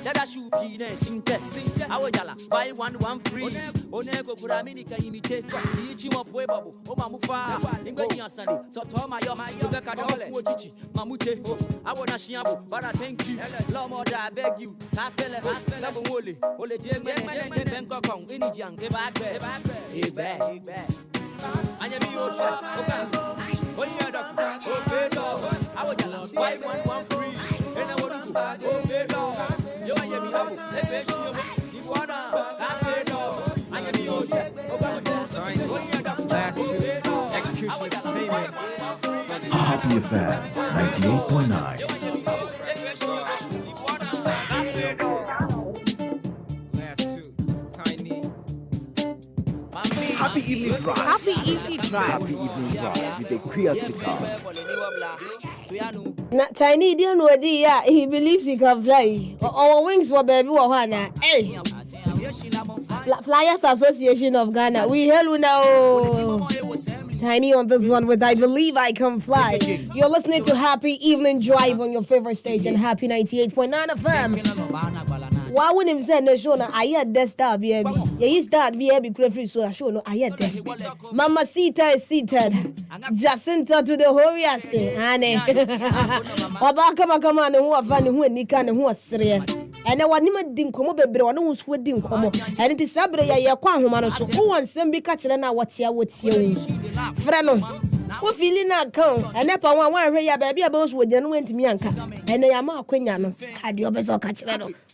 That I should be ne sinte. Awajala. Buy one free. Onego kuramini ka imitate. Ichi mo pwe babu. O mamufa. Ingwe yansani. Totoma yo. Ubeka dole. Mamute. I wanna shiabu, but I thank you. Lord, I beg you. I feel it. Love Wooly. Ole Jim, Bangkok, any junk. Hey, back. I am your shot. Okay. Oh, yeah, doctor. Oh, fatal. I would just buy one free. And I want to go. Oh, fatal. You are your love. Hey, you wanna. I fatal. I am your shot. Oh, yeah, doctor. execution of payment. Happy FM 98.9. Happy evening drive. Happy evening drive. Happy evening drive with the Akua Sika. Na Tiny dear no idea, he believes he can fly. Our wings were baby Wana. Hey. Flyers Association of Ghana. We hello now. Tiny on this one with I Believe I Can Fly. You're listening to Happy Evening Drive on your favorite station, Happy 98.9 FM. Why wouldn't him send the show? I had that star, baby. Yeah, he's that baby. Free so I show no. I had that. Mama Sita is seated. Jacinta to the Horias. Anne. Wabaka come on, who are funny, who are Nikan, who are Syrian. And I want him didn't come over, but one who's wedding come up. And it is Sabre, ya Kwan, so who wants them be catching now what's your Freno. What feeling that come? And up on one ray, baby, about with the went to me and I am a queen. Had your best catch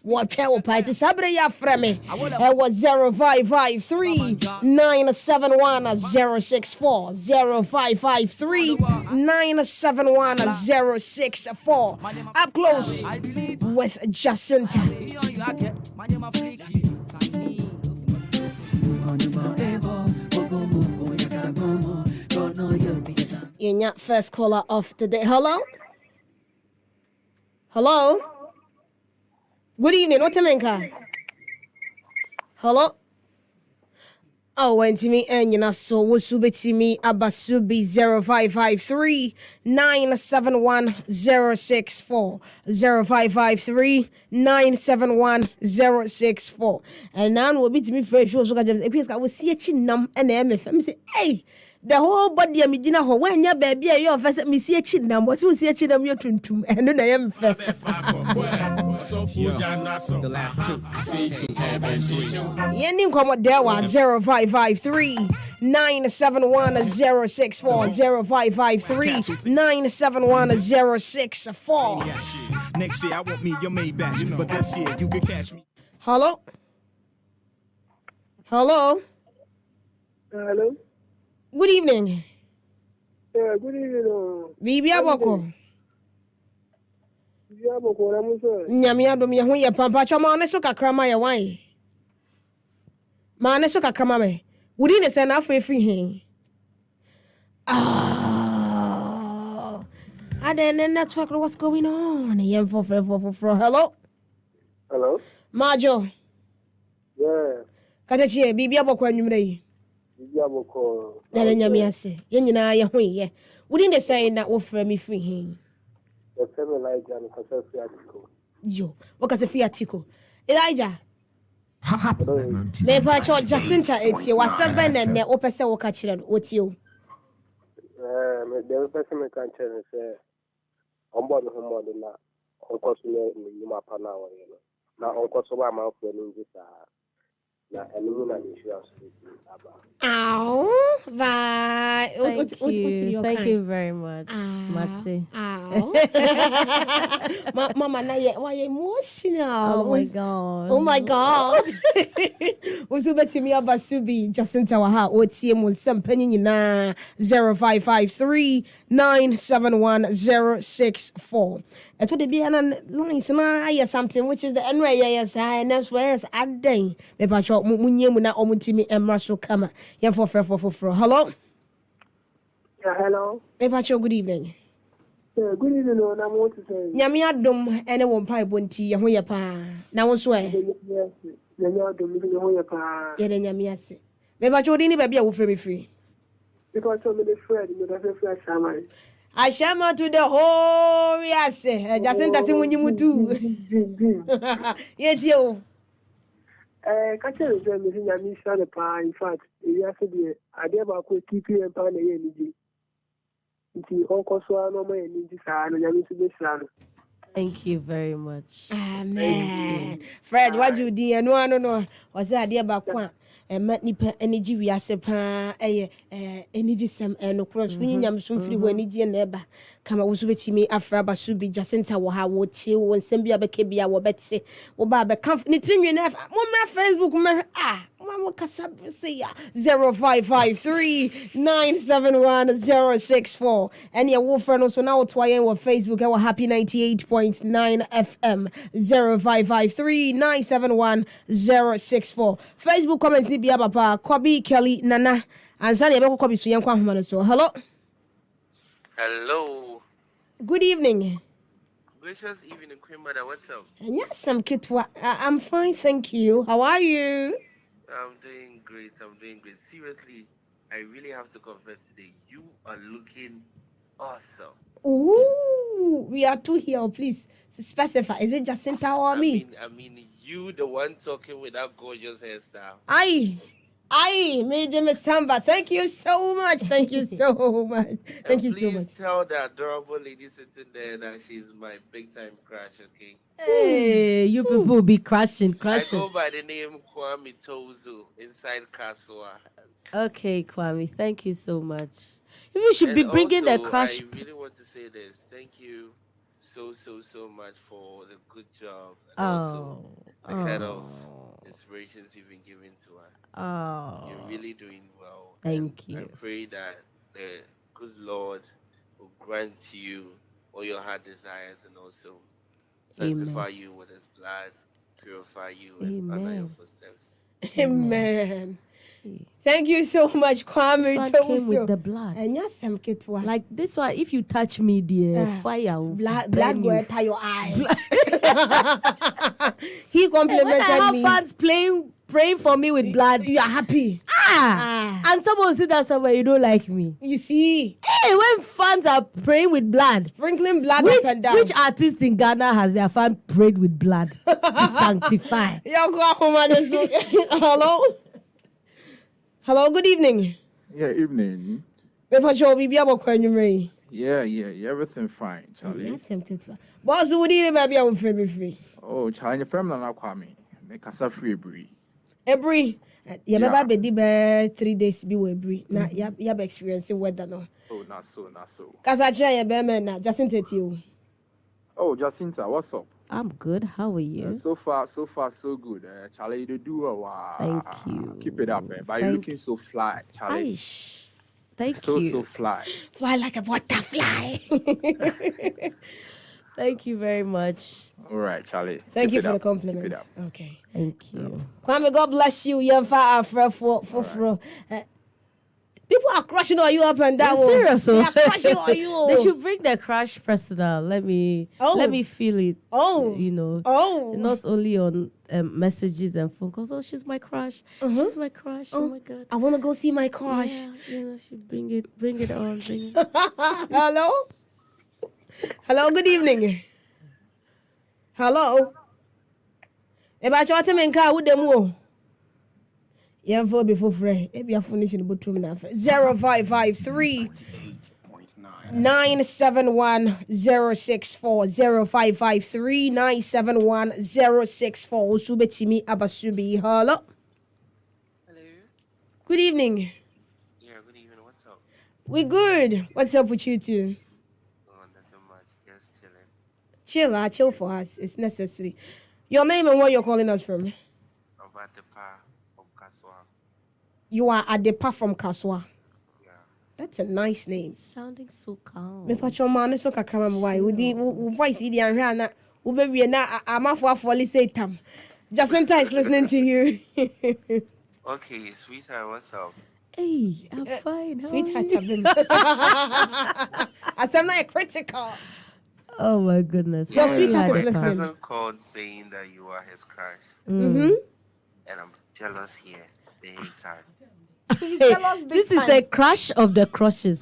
what power party Sabre ya frame. I was 0553 971 064 0553 971 064. Up close with Jacinta. Your first caller of the day. Hello? Hello? Good evening. What time? Hello? Oh, when to me and you know, so we'll subit to me Abasubi 0553 971 064 0553 971 064. And now we'll be to me fresh. So I will see a chinam and MFM say, hey. The whole body of me dinner when your baby your first me see a chinam was who see a chinam your tuntum and then I am fair. Yending come what there was 0553 971 064 0553 971 064. Next year I want me your Maybach, but this year you can catch me. Hello? Hello? Hello? Good evening. Yeah, good evening. Bibi aboko. Bibi aboko na muso. Nyame adom ye ho ye pampa choma ne so kakra ma ye wan. Ma ne so kakra ma me. Wudi ne se na free hin. Ah. And then network what's going on? Ye for. Hello? Hello? Majo. Yeah. Katechi bibi aboko anwumre yi. Bibi aboko. Na nyame ase. Ye nyina ye ho ye. Wudi ne se na wo free me free hin. The same Elijah and Kasa Fiatico. Yo, what can say Fiatico? Elijah. Me pa cho Jacinta etie wa 7 and ne opese wo ka kire no otio. Me the person me can tell say ombo no mo do na onko so ne ni ma pa na wo ye no. Na onko so ba ma fo ni nji sa na enu na insurance aba. Ow, bye. Thank you very much, Matse. Ow. Mama, now why emotional? Oh my god. Usubi me Abasubi Jacinta Waha OTM was some penny na 0553 971 064. It would be an line something which is the NRA yes I never yes at day. The patrol munye muna omutimi emraso kama. Yeah, for. Hello? Yeah, hello. Patrol, good evening. Yeah, good evening, no, I'm want to say. Nyame adom ene wo mpa ebonti ye ho ye pa. Na wo so e. Yes. Nyame adom ni ho ye pa. Ye de nyame ase. Me patrol di ni ba bia wo free me free. Because so many friends, me that friend Shaman. I shama to the whole yes. Jacinta si munyi mutu. Yes yo. Catch me nyame shane pa. In fact, you say the idea about keeping and pa na ye ni. Nti onko so ano ma ni ji sa na nyame so be sra no. Thank you very much. Amen. Fred, what you do? No. Was that idea about kwa? Nipa energy we are sepa. Energy sem no cross. We nyam so free when energy neba. Kama usubeti me afra basubi Jacinta wo ha wo tie wo nsem bia beke bia wo betse. Wo ba be kan ni tinwe na mo mra Facebook me Mama Kasabria 0553 971 064. And your wolf friend also now trying on Facebook our happy 98.9 FM 0553 971 064. Facebook comments ni bia papa Kobi Kelly Nana and Sani Beko Kobi so yankwa homa so. Hello. Hello. Good evening. Gracious evening, Queen Mother. What's up? Yes, I'm fine, thank you. How are you? I'm doing great. Seriously, I really have to confess today, you are looking awesome. Ooh, we are two here. Please specify. Is it Jacinta or me? I mean, you the one talking with that gorgeous hairstyle. Aye. Aye, Major Miss Samba. Thank you so much. Thank you so much. Thank you so Please much. tell the adorable lady sitting there that she's my big time crush, okay? Hey, you people will be crashing. I go by the name Kwame Tozu inside Kasua. Okay, Kwame, thank you so much. You should And be bringing the also, crash. I really want to say this. Thank you so much for the good job and also the kind of inspirations you've been giving to us. You're really doing well. Thank I you. pray that the good Lord will grant you all your heart desires and also sanctify you with His blood, purify you, and honor your footsteps. Amen. Thank you so much, Kwame. This one came with the blood. And yes, some kitwa. Like this one, if you touch me, dear, fire will blood burn go you. enter your eye. He complimented When I have me. fans praying for me with blood, You are happy. and someone sit down somewhere, you don't like me. You see, Hey, when fans are praying with blood, sprinkling blood which, up and down. which artist in Ghana has their fan prayed with blood to sanctify? Hello? Hello, good evening. Yeah, evening. Yeah, everything fine, Charlie. Boss, would you baby? I'm free. Oh, Charlie, your family not Kwame. Make us a free breed. Every yeah, baby, 3 days be we na you have experiencing weather no. Oh, not so. Cause I try your better na Jacinta you. Oh, Jacinta, what's up? I'm good. How are you? So far, so good. Charlie, you do a wow. Thank you. Keep it up, man. But you're looking so fly, Charlie. Thank so, you. So fly. Fly like a butterfly. Thank you very much. All right, Charlie. Thank you for the compliment. Keep it up. Okay. Thank you. Kwame, God bless you. You're far for. People are crushing on you up and down. Serious? They are crushing on you. They should bring the crush personal. Let me feel it. You know. Not only on messages and phone calls. Oh, she's my crush. She's my crush. Oh my God. I want to go see my crush. Yeah, she bring it on. Bring it. Hello. Hello. Good evening. Hello. Eba chwate menka wo dem wo. Yeah, for before free. Maybe I finish in the bottom now. 0553 971 064 0553 971 064. Usubetimi Abasubi. Hello. Hello. Good evening. Yeah, good evening. What's up? We good. What's up with you two? Oh, nothing much. Just chilling. Chill for us. It's necessary. Your name and where you're calling us from? About the pa from Kaswa. You are Adepa from Kaswa. Yeah. That's a nice name. Sounding so calm. Me pacho man so kakama why. We voice idi anhwa na wo be na amafo afoli say tam. Jacinta is listening to you. Okay, sweetheart, what's up? Hey, I'm fine. Sweetheart, I've been. I'm not critical. Oh my goodness. Your sweetheart is My listening. cousin called saying that you are his crush. Mm-hmm. And I'm jealous here big time. This is a crush of the crushes.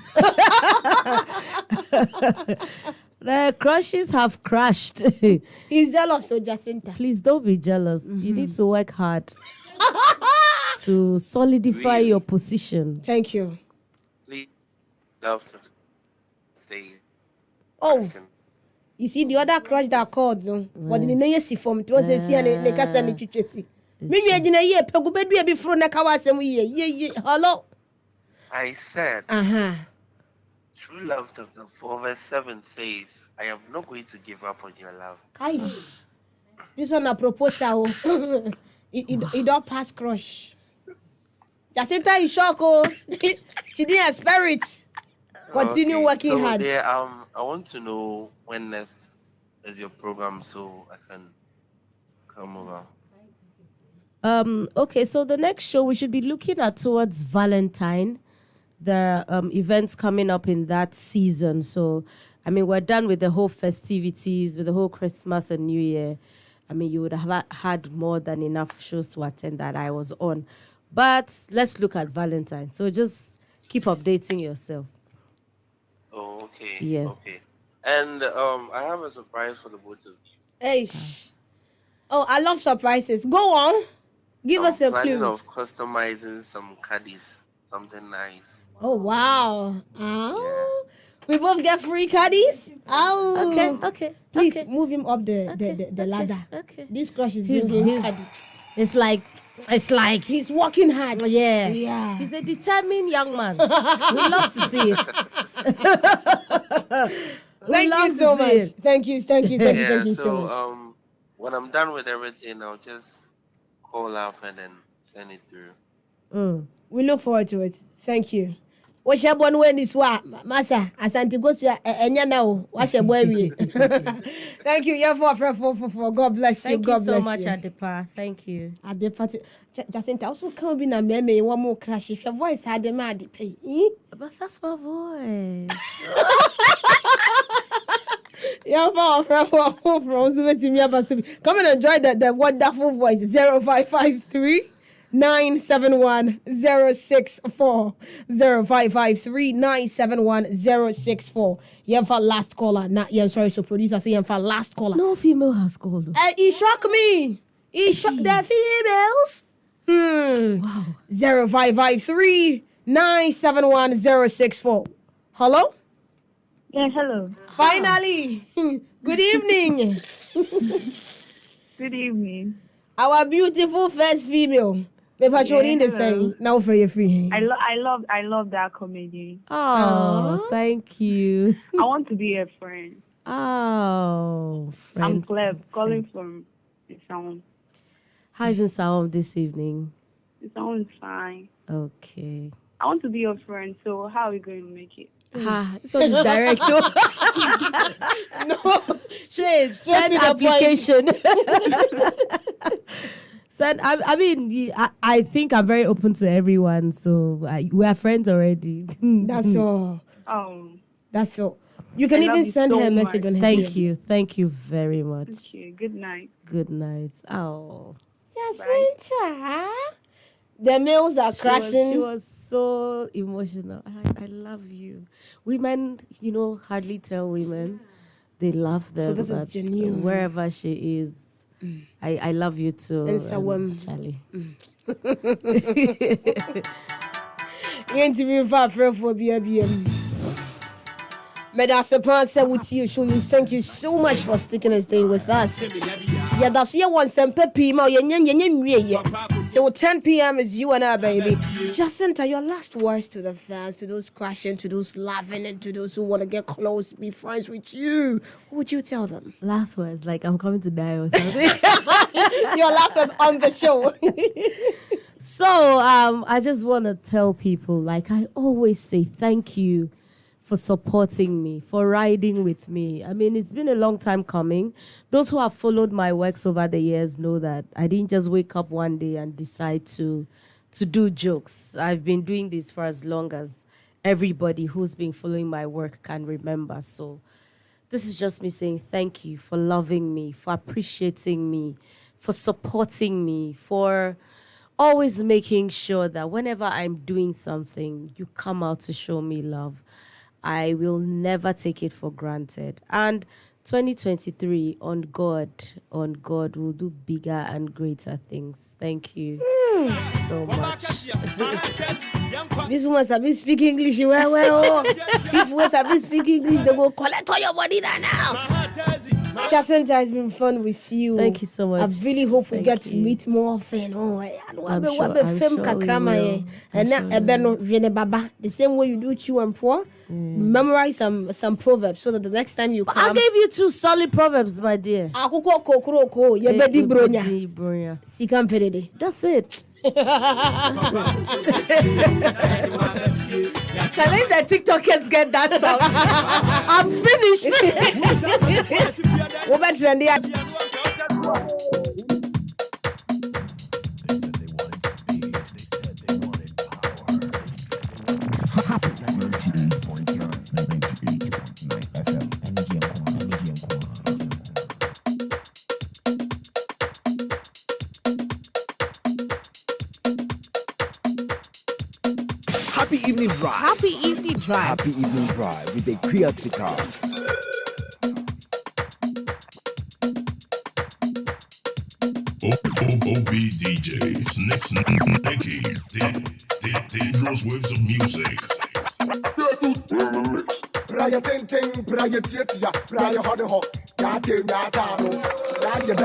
The crushes have crashed. He's jealous of Jacinta. Please don't be jealous. You need to work hard to solidify your position. Thank you. Please love to stay. Oh, you see the other crush that called no. But the name is from it was a see and the cast and the chichesi. Maybe I didn't hear Pegu be before na kawasem ye. Hello. I said, true love chapter 4 verse 7 says, I am not going to give up on your love. Kaish. This one a proposal. It don't pass crush. Jacinta is shocked. She didn't expect it. Continue working so hard. There, I want to know when next is your program so I can come over. Okay, so the next show we should be looking at towards Valentine. There are events coming up in that season. So, I mean, we're done with the whole festivities, with the whole Christmas and New Year. I mean, you would have had more than enough shows to attend that I was on. But let's look at Valentine. So just keep updating yourself. Oh, okay. Yes. Okay. And I have a surprise for the both of you. Hey. Oh, I love surprises. Go on. Give us a planning clue. of customizing some caddies, something nice. Oh wow. Oh. We both get free caddies. Oh. Okay. Please move him up the ladder. Okay. This crush is bringing caddy. It's like He's working hard. Yeah. Yeah. He's a determined young man. We love to see it. Thank you so much. Thank you so much. When I'm done with everything, I'll just call up and then send it through. We look forward to it. Thank you. What's your one way this wa Masa Asante goes to enya now. What's your boy? Thank you. Yeah, for God bless you. God bless you. Thank you so much, Adepa. Thank you. Adepa Jacinta also can't be na me one more crash. If your voice had the mad pay. But that's my voice. Yeah, come and enjoy the wonderful voice. 0553 971 064 0553 971 064. Yeah, for last caller. Not yeah, sorry, so producer say for last caller. No female has called. He shocked me. He shocked the females. Wow. 0553 971 064. Hello? Yeah, hello. Finally. Good evening. Good evening. Our beautiful first female. Now for you free. I love that comedy. Oh, thank you. I want to be a friend. Oh, friend. I'm Cleb, calling from the sound. How is the sound this evening? The sound is fine. Okay. I want to be your friend, so how are we going to make it? So it's direct. No, straight send to the application. Send. I think I'm very open to everyone, so we are friends already. That's all. Oh, that's all. You can even send her a message on her. Thank you very much. Okay, good night. Good night. Oh, Jacinta. The males are crashing. She was so emotional. I love you. Women, hardly tell women they love them. So this is genuine. Wherever she is, I love you too. It's a woman. Charlie. You interview for BBM. Medasa said with you, show you. Thank you so much for sticking and staying with us. Yeah, that's your one sempe pima. Till 10 p.m. is you and I, baby. Jacinta, your last words to the fans, to those crashing, to those laughing, and to those who want to get close, be friends with you. What would you tell them? Last words, like I'm coming to die or something. Your last words on the show. So, I just want to tell people, like I always say, thank you for supporting me, for riding with me. I mean, it's been a long time coming. Those who have followed my works over the years know that I didn't just wake up one day and decide to do jokes. I've been doing this for as long as everybody who's been following my work can remember. So this is just me saying thank you for loving me, for appreciating me, for supporting me, for always making sure that whenever I'm doing something, you come out to show me love. I will never take it for granted. And 2023, on God, will do bigger and greater things. Thank you so much. This one's have been speaking English well. People who have been speaking English, they will collect all your money now. Jacinta, has been fun with you. Thank you so much. I really hope we get to you. meet more often. I'm sure we will. The same way you do chew and pour. Memorize some proverbs so that the next time you come. I gave you 2 solid proverbs, my dear. That's it. Challenge the TikTokers get that sound. I'm Happy evening drive. Happy evening drive. Happy evening drive with the Akua Sika. Beat DJs. Next, Nicky. Dangerous waves of music. Braya ting ting, braya tietia, braya hode ho, ya te ya ta no, ya